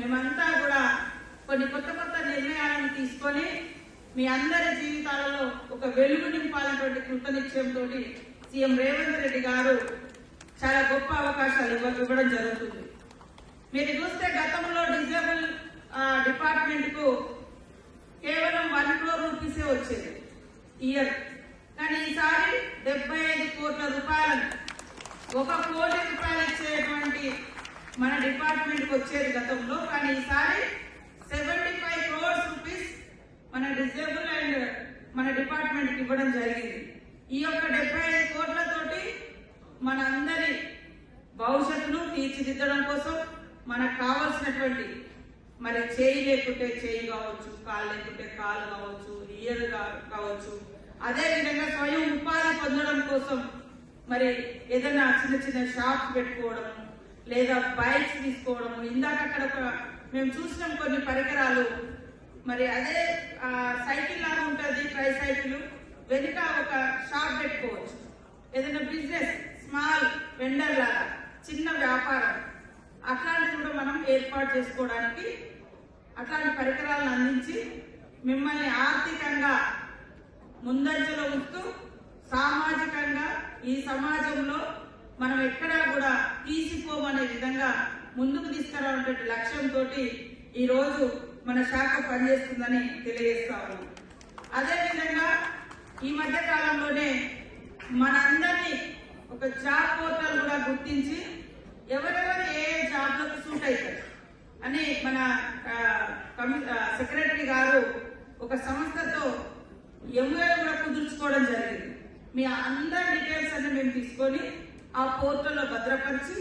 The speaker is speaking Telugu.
మేమంతా కూడా కొన్ని కొత్త కొత్త నిర్ణయాలను తీసుకొని మీ అందరి జీవితాలలో ఒక వెలుగు నింపాలన్నటువంటి కృతనిశ్చయంతో సీఎం రేవంత్ రెడ్డి గారు చాలా గొప్ప అవకాశాలు ఇవ్వడం జరుగుతుంది. మీరు చూస్తే గతంలో డిజేబుల్ డిపార్ట్మెంట్ కు కేవలం 1 crore రూపీసే వచ్చేది ఇయర్. కానీ ఈసారి 75 కోట్ల రూపాయలు, 1 కోటి రూపాయలు ఇచ్చేటువంటి మన డిపార్ట్మెంట్ కు వచ్చేది గతంలో. కానీ ఈసారి 75 crores రూపీస్ మన డిజేబుల్ అండ్ మన డిపార్ట్మెంట్ కి ఇవ్వడం జరిగింది. ఈ యొక్క 75 కోట్లతోటి మన అందరి భవిష్యత్తును తీర్చిదిద్దడం కోసం మనకు కావాల్సినటువంటి మరి చేయి లేకుంటే చేయి కావచ్చు, కాలు లేకుంటే కాలు కావచ్చు, ఇయర్ కావచ్చు, అదే విధంగా స్వయం ఉపాధి పొందడం కోసం మరి ఏదైనా చిన్న చిన్న షాప్స్ పెట్టుకోవడం లేదా బైక్స్ తీసుకోవడం. ఇందాక అక్కడ మేము చూసినాం కొన్ని పరికరాలు, మరి అదే సైకిల్ లాగా ఉంటుంది ట్రై సైకిల్, వెనుక ఒక షాప్ పెట్టుకోవచ్చు. ఏదైనా బిజినెస్ స్మాల్ వెండర్ లాగా చిన్న వ్యాపారం అట్లాంటివి కూడా మనం ఏర్పాటు చేసుకోవడానికి అట్లాంటి పరికరాలను అందించి మిమ్మల్ని ఆర్థికంగా ముందంజలో ఉంటూ సామాజికంగా ఈ సమాజంలో మనం ఎక్కడా కూడా తీసిపోమనే విధంగా ముందుకు తీసుకురావే లక్ష్యంతో ఈ రోజు మన శాఖ పనిచేస్తుందని తెలియజేస్తాము. అదేవిధంగా ఈ మధ్య కాలంలోనే మనందరినీ ఒక జాబ్ పోర్టల్ కూడా గుర్తించి ఎవరెవరు ఏ జాబ్లకు సూట్ అవుతారు అని మన సెక్రటరీ గారు ఒక సంస్థతో ఎంఓయూ కూడా కుదుర్చుకోవడం జరిగింది. మీ అందరి డీటెయిల్స్ అన్ని మేము తీసుకొని ఆ పోర్టల్లో భద్రపరిచి